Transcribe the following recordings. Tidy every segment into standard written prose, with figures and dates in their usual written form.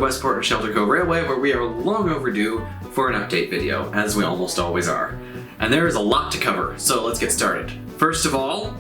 the Westport and Shelter Cove Railway, where we are long overdue for an update video, as we almost always are. And there is a lot to cover, so let's get started. First of all,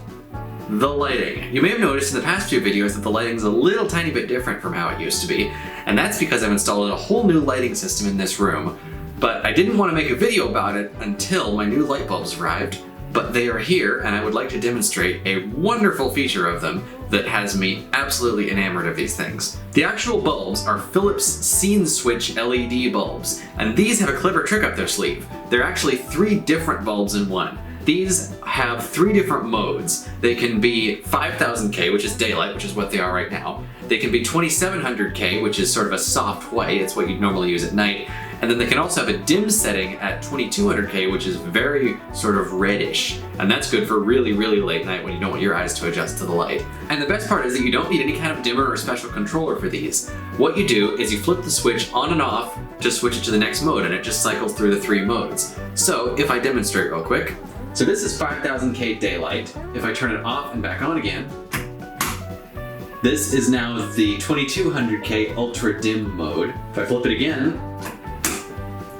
the lighting. You may have noticed in the past few videos that the lighting's a little tiny bit different from how it used to be, and that's because I've installed a whole new lighting system in this room. But I didn't want to make a video about it until my new light bulbs arrived, but they are here and I would like to demonstrate a wonderful feature of them that has me absolutely enamored of these things. The actual bulbs are Philips Scene Switch LED bulbs, and these have a clever trick up their sleeve. They're actually 3 different bulbs in one. These have 3 different modes. They can be 5000K, which is daylight, which is what they are right now. They can be 2700K, which is sort of a soft white, it's what you'd normally use at night. And then they can also have a dim setting at 2200K, which is very sort of reddish. And that's good for really, really late night when you don't want your eyes to adjust to the light. And the best part is that you don't need any kind of dimmer or special controller for these. What you do is you flip the switch on and off to switch it to the next mode, and it just cycles through the 3 modes. So if I demonstrate real quick. So this is 5000K daylight. If I turn it off and back on again, this is now the 2200K ultra dim mode. If I flip it again,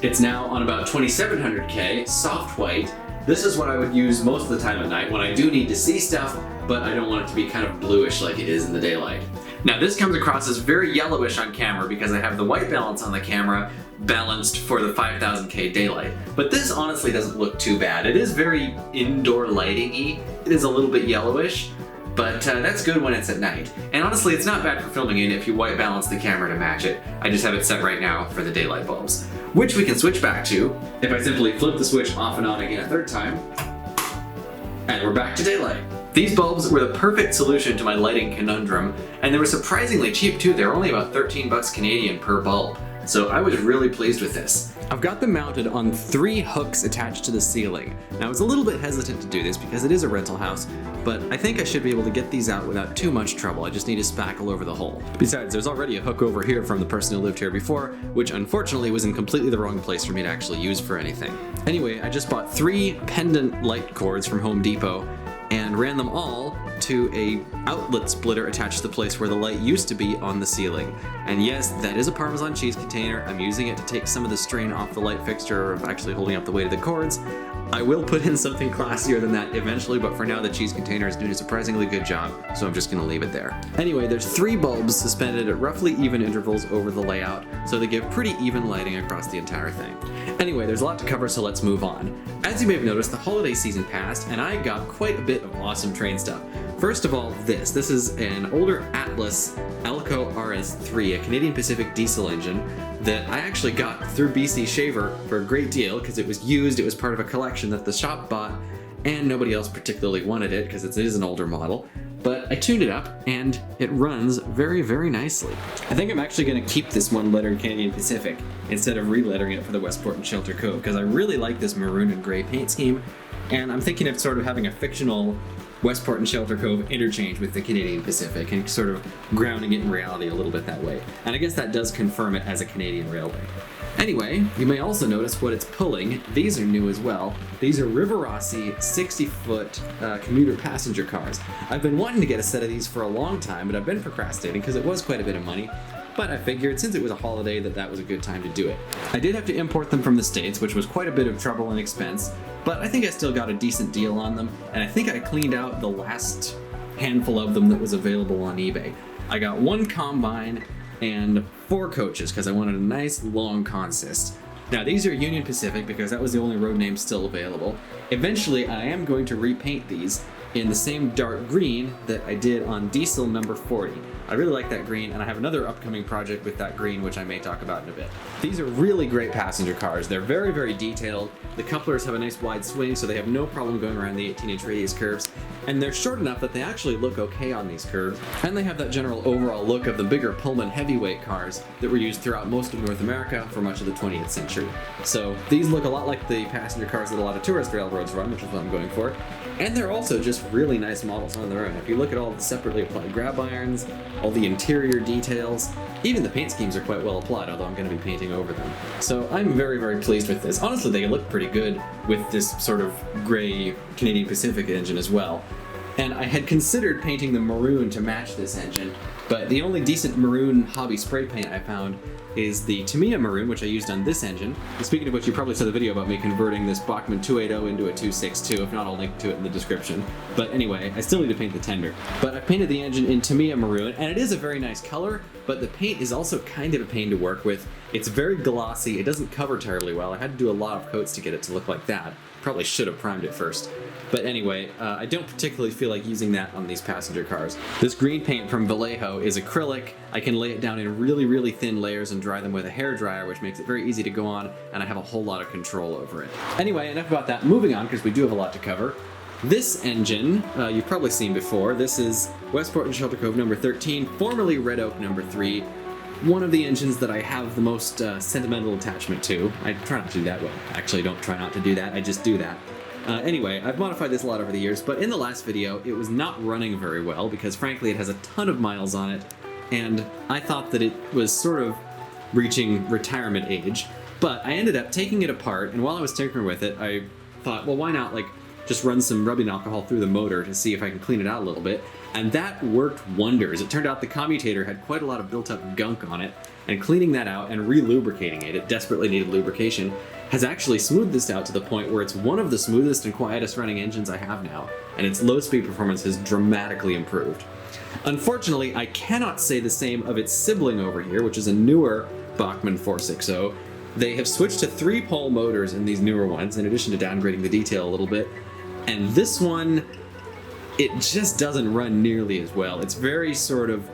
it's now on about 2700K, soft white. This is what I would use most of the time at night when I do need to see stuff, but I don't want it to be kind of bluish like it is in the daylight. Now this comes across as very yellowish on camera because I have the white balance on the camera balanced for the 5000K daylight. But this honestly doesn't look too bad. It is very indoor lighting-y. It is a little bit yellowish, but that's good when it's at night. And honestly, it's not bad for filming in if you white balance the camera to match it. I just have it set right now for the daylight bulbs, which we can switch back to if I simply flip the switch off and on again a 3rd time, and we're back to daylight. These bulbs were the perfect solution to my lighting conundrum, and they were surprisingly cheap too. They were only about 13 bucks Canadian per bulb. So I was really pleased with this. I've got them mounted on 3 hooks attached to the ceiling. Now I was a little bit hesitant to do this because it is a rental house, but I think I should be able to get these out without too much trouble. I just need to spackle over the hole. Besides, there's already a hook over here from the person who lived here before, which unfortunately was in completely the wrong place for me to actually use for anything. Anyway, I just bought 3 pendant light cords from Home Depot and ran them all to a outlet splitter attached to the place where the light used to be on the ceiling. And yes, that is a Parmesan cheese container. I'm using it to take some of the strain off the light fixture of actually holding up the weight of the cords. I will put in something classier than that eventually, but for now the cheese container is doing a surprisingly good job, so I'm just gonna leave it there. Anyway, there's 3 bulbs suspended at roughly even intervals over the layout, so they give pretty even lighting across the entire thing. Anyway, there's a lot to cover, so let's move on. As you may have noticed, the holiday season passed, and I got quite a bit of awesome train stuff. First of all, this is an older Atlas Alco RS-3, a Canadian Pacific diesel engine that I actually got through BC Shaver for a great deal because it was used, it was part of a collection that the shop bought, and nobody else particularly wanted it because it is an older model. But I tuned it up and it runs very, very nicely. I think I'm actually going to keep this one lettered Canadian Pacific instead of re-lettering it for the Westport and Shelter Cove because I really like this maroon and gray paint scheme, and I'm thinking of sort of having a fictional Westport and Shelter Cove interchange with the Canadian Pacific and sort of grounding it in reality a little bit that way. And I guess that does confirm it as a Canadian railway. Anyway, you may also notice what it's pulling. These are new as well. These are Rivarossi 60-foot commuter passenger cars. I've been wanting to get a set of these for a long time, but I've been procrastinating because it was quite a bit of money. But I figured since it was a holiday that was a good time to do it. I did have to import them from the States, which was quite a bit of trouble and expense, but I think I still got a decent deal on them, and I think I cleaned out the last handful of them that was available on eBay. I got 1 combine and 4 coaches because I wanted a nice long consist. Now these are Union Pacific because that was the only road name still available. Eventually I am going to repaint these in the same dark green that I did on diesel number 40. I really like that green, and I have another upcoming project with that green which I may talk about in a bit. These are really great passenger cars. They're very, very detailed. The couplers have a nice wide swing, so they have no problem going around the 18-inch radius curves, and they're short enough that they actually look okay on these curves, and they have that general overall look of the bigger Pullman heavyweight cars that were used throughout most of North America for much of the 20th century. So these look a lot like the passenger cars that a lot of tourist railroads run, which is what I'm going for. And they're also just really nice models on their own. If you look at all the separately applied grab irons, all the interior details, even the paint schemes are quite well applied, although I'm going to be painting over them. So I'm very, very pleased with this. Honestly, they look pretty good with this sort of gray Canadian Pacific engine as well. And I had considered painting the maroon to match this engine, but the only decent maroon hobby spray paint I found is the Tamiya maroon, which I used on this engine. And speaking of which, you probably saw the video about me converting this Bachmann 280 into a 262. If not, I'll link to it in the description. But anyway, I still need to paint the tender. But I painted the engine in Tamiya maroon, and it is a very nice color, but the paint is also kind of a pain to work with. It's very glossy, it doesn't cover terribly well. I had to do a lot of coats to get it to look like that. Probably should have primed it first. But anyway, I don't particularly feel like using that on these passenger cars. This green paint from Vallejo is acrylic. I can lay it down in really, really thin layers and dry them with a hairdryer, which makes it very easy to go on, and I have a whole lot of control over it. Anyway, enough about that. Moving on, because we do have a lot to cover. This engine, you've probably seen before. This is Westport and Shelter Cove number 13, formerly Red Oak number 3. One of the engines that I have the most sentimental attachment to. I try not to do that. Well, actually, I don't try not to do that. I just do that. Anyway, I've modified this a lot over the years, but in the last video, it was not running very well because, frankly, it has a ton of miles on it, and I thought that it was sort of reaching retirement age. But I ended up taking it apart, and while I was tinkering with it, I thought, well, why not, like, just run some rubbing alcohol through the motor to see if I can clean it out a little bit. And that worked wonders. It turned out the commutator had quite a lot of built-up gunk on it, and cleaning that out and re-lubricating it, it desperately needed lubrication, has actually smoothed this out to the point where it's one of the smoothest and quietest running engines I have now, and its low-speed performance has dramatically improved. Unfortunately, I cannot say the same of its sibling over here, which is a newer Bachmann 460. They have switched to 3-pole motors in these newer ones, in addition to downgrading the detail a little bit, and this one, it just doesn't run nearly as well. It's very sort of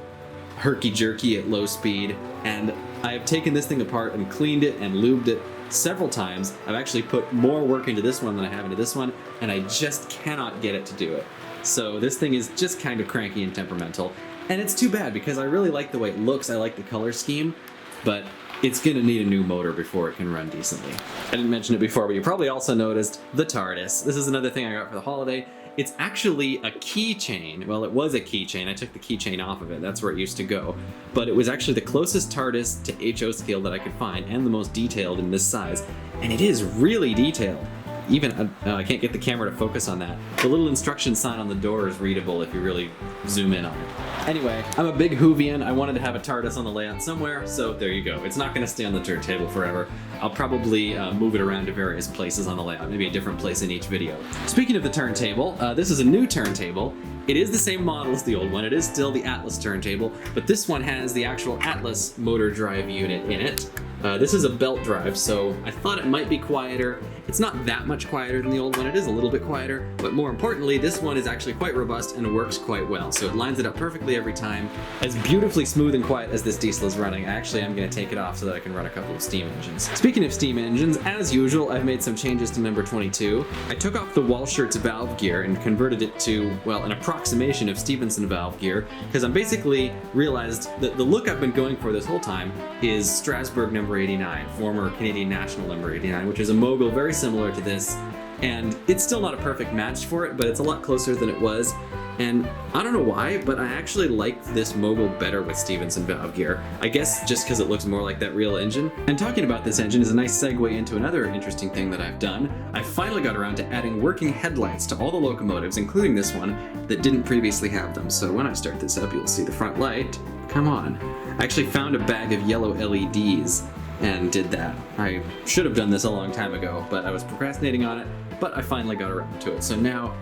herky-jerky at low speed, and I have taken this thing apart and cleaned it and lubed it several times. I've actually put more work into this one than I have into this one, and I just cannot get it to do it. So this thing is just kind of cranky and temperamental, and it's too bad because I really like the way it looks, I like the color scheme, but it's gonna need a new motor before it can run decently. I didn't mention it before, but you probably also noticed the TARDIS. This is another thing I got for the holiday. It's actually a keychain. Well, it was a keychain. I took the keychain off of it. That's where it used to go. But it was actually the closest TARDIS to HO scale that I could find, and the most detailed in this size. And it is really detailed. Even, I can't get the camera to focus on that. The little instruction sign on the door is readable if you really zoom in on it. Anyway, I'm a big Whovian. I wanted to have a TARDIS on the layout somewhere, so there you go. It's not going to stay on the turntable forever. I'll probably move it around to various places on the layout, maybe a different place in each video. Speaking of the turntable, this is a new turntable. It is the same model as the old one. It is still the Atlas turntable, but this one has the actual Atlas motor drive unit in it. This is a belt drive, so I thought it might be quieter. It's not that much quieter than the old one. It is a little bit quieter, but more importantly, this one is actually quite robust and works quite well. So it lines it up perfectly every time. As beautifully smooth and quiet as this diesel is running, actually I'm going to take it off so that I can run a couple of steam engines. Speaking of steam engines, as usual, I've made some changes to number 22. I took off the Walschaerts valve gear and converted it to, well, an approximation of Stevenson valve gear, because I'm basically realized that the look I've been going for this whole time is Strasbourg number 89, former Canadian National number 89, which is a mogul very similar to this, and it's still not a perfect match for it, but it's a lot closer than it was. And I don't know why, but I actually like this mogul better with Stevenson valve gear. I guess just because it looks more like that real engine. And talking about this engine is a nice segue into another interesting thing that I've done. I finally got around to adding working headlights to all the locomotives, including this one, that didn't previously have them. So when I start this up, you'll see the front light. Come on. I actually found a bag of yellow LEDs and did that. I should have done this a long time ago, but I was procrastinating on it, but I finally got around to it. So now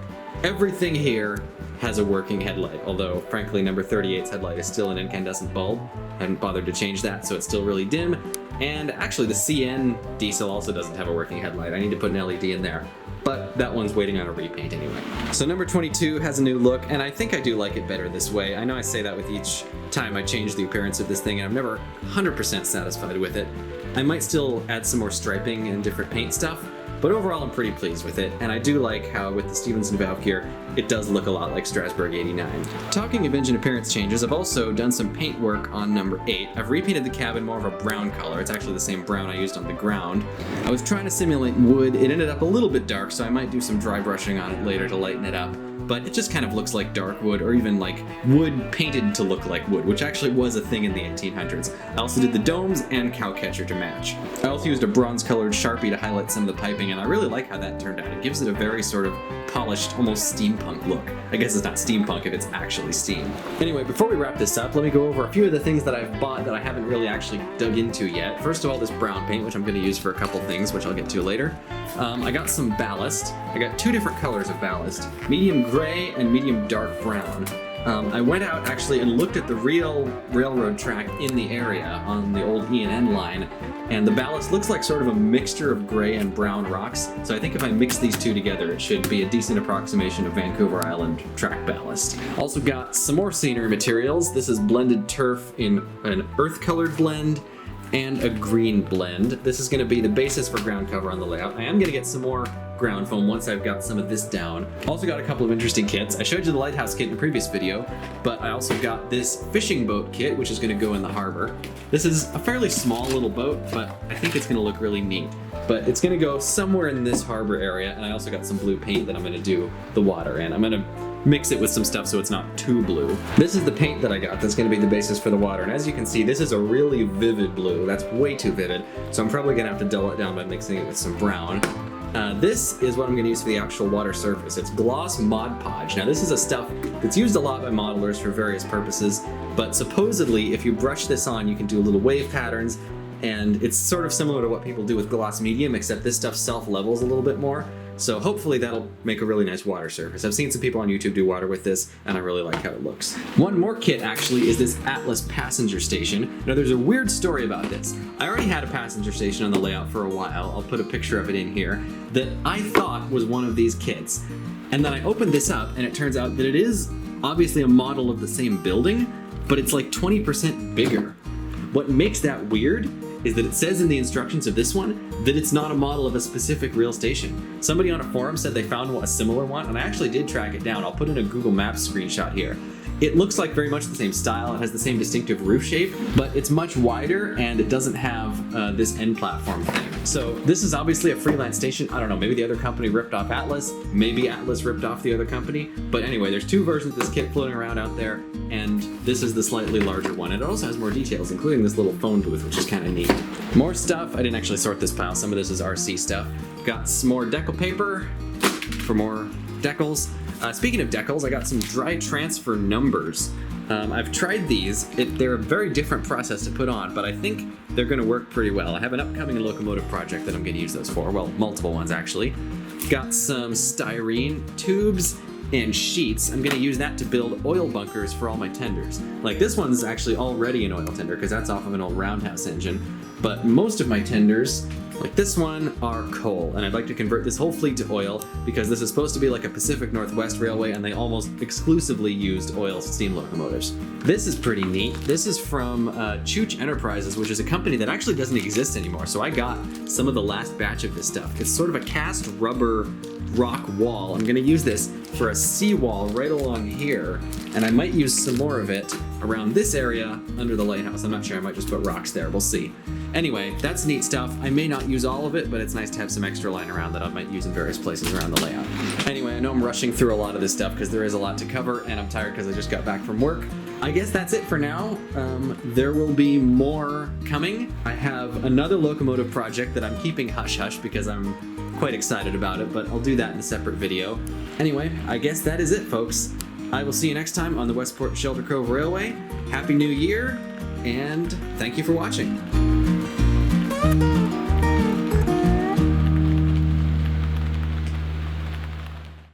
everything here has a working headlight, although frankly number 38's headlight is still an incandescent bulb. I haven't bothered to change that, so it's still really dim. And actually the CN diesel also doesn't have a working headlight. I need to put an LED in there, but that one's waiting on a repaint anyway. So number 22 has a new look, and I think I do like it better this way. I know I say that with each time I change the appearance of this thing, and I'm never 100% satisfied with it. I might still add some more striping and different paint stuff, but overall I'm pretty pleased with it, and I do like how with the Stevenson valve gear, it does look a lot like Strasbourg 89. Talking of engine appearance changes, I've also done some paint work on number 8. I've repainted the cabin more of a brown color. It's actually the same brown I used on the ground. I was trying to simulate wood. It ended up a little bit dark, so I might do some dry brushing on it later to lighten it up. but it just kind of looks like dark wood, or even like wood painted to look like wood, which actually was a thing in the 1800s. I also did the domes and cowcatcher to match. I also used a bronze-colored Sharpie to highlight some of the piping, and I really like how that turned out. It gives it a very sort of polished, almost steampunk look. I guess it's not steampunk if it's actually steam. Anyway, before we wrap this up, let me go over a few of the things that I've bought that I haven't really actually dug into yet. First of all, this brown paint, which I'm going to use for a couple things, which I'll get to later. I got some ballast. I got two different colors of ballast, medium gray and medium dark brown. I went out actually and looked at the real railroad track in the area on the old E&N line, and the ballast looks like sort of a mixture of gray and brown rocks. So I think if I mix these two together, it should be a decent approximation of Vancouver Island track ballast. Also got some more scenery materials. This is blended turf in an earth-colored blend and a green blend. This is going to be the basis for ground cover on the layout. I am going to get some more ground foam once I've got some of this down. Also got a couple of interesting kits. I showed you the lighthouse kit in a previous video, but I also got this fishing boat kit, which is going to go in the harbor. This is a fairly small little boat, but I think it's going to look really neat. But it's going to go somewhere in this harbor area, and I also got some blue paint that I'm going to do the water in. I'm going to mix it with some stuff so it's not too blue. This is the paint that I got that's going to be the basis for the water, and as you can see, this is a really vivid blue. That's way too vivid, so I'm probably going to have to dull it down by mixing it with some brown. This is what I'm going to use for the actual water surface. It's gloss Mod Podge. Now this is a stuff that's used a lot by modelers for various purposes, but supposedly if you brush this on, you can do little wave patterns, and it's sort of similar to what people do with gloss medium, except this stuff self-levels a little bit more. So hopefully that'll make a really nice water surface. I've seen some people on YouTube do water with this, and I really like how it looks. One more kit actually is this Atlas passenger station. Now there's a weird story about this. I already had a passenger station on the layout for a while. I'll put a picture of it in here, that I thought was one of these kits. And then I opened this up, and it turns out that it is obviously a model of the same building, but it's like 20% bigger. What makes that weird is that it says in the instructions of this one that it's not a model of a specific real station. Somebody on a forum said they found a similar one, and I actually did track it down. I'll put in a Google Maps screenshot here. It looks like very much the same style. It has the same distinctive roof shape, but it's much wider and it doesn't have this end platform thing. So this is obviously a freelance station. I don't know, maybe the other company ripped off Atlas, maybe Atlas ripped off the other company. But anyway, there's two versions of this kit floating around out there, and this is the slightly larger one. And it also has more details, including this little phone booth, which is kind of neat. More stuff. I didn't actually sort this pile. Some of this is RC stuff. Got some more decal paper for more decals. Speaking of decals, I got some dry transfer numbers. I've tried these. They're a very different process to put on, but I think they're going to work pretty well. I have an upcoming locomotive project that I'm going to use those for. Well, multiple ones actually. Got some styrene tubes and sheets. I'm going to use that to build oil bunkers for all my tenders. Like this one's actually already an oil tender because that's off of an old roundhouse engine. But most of my tenders, like this one, are coal, and I'd like to convert this whole fleet to oil because this is supposed to be like a Pacific Northwest Railway, and they almost exclusively used oil steam locomotives. This is pretty neat. This is from Chooch Enterprises, which is a company that actually doesn't exist anymore, so I got some of the last batch of this stuff. It's sort of a cast rubber rock wall. I'm going to use this for a seawall right along here, and I might use some more of it around this area under the lighthouse. I'm not sure, I might just put rocks there, we'll see. Anyway, that's neat stuff. I may not use all of it, but it's nice to have some extra line around that I might use in various places around the layout. Anyway, I know I'm rushing through a lot of this stuff because there is a lot to cover, and I'm tired because I just got back from work. I guess that's it for now. There will be more coming. I have another locomotive project that I'm keeping hush-hush because I'm quite excited about it, but I'll do that in a separate video. Anyway, I guess that is it, folks. I will see you next time on the Westport Shelter Cove Railway. Happy New Year, and thank you for watching.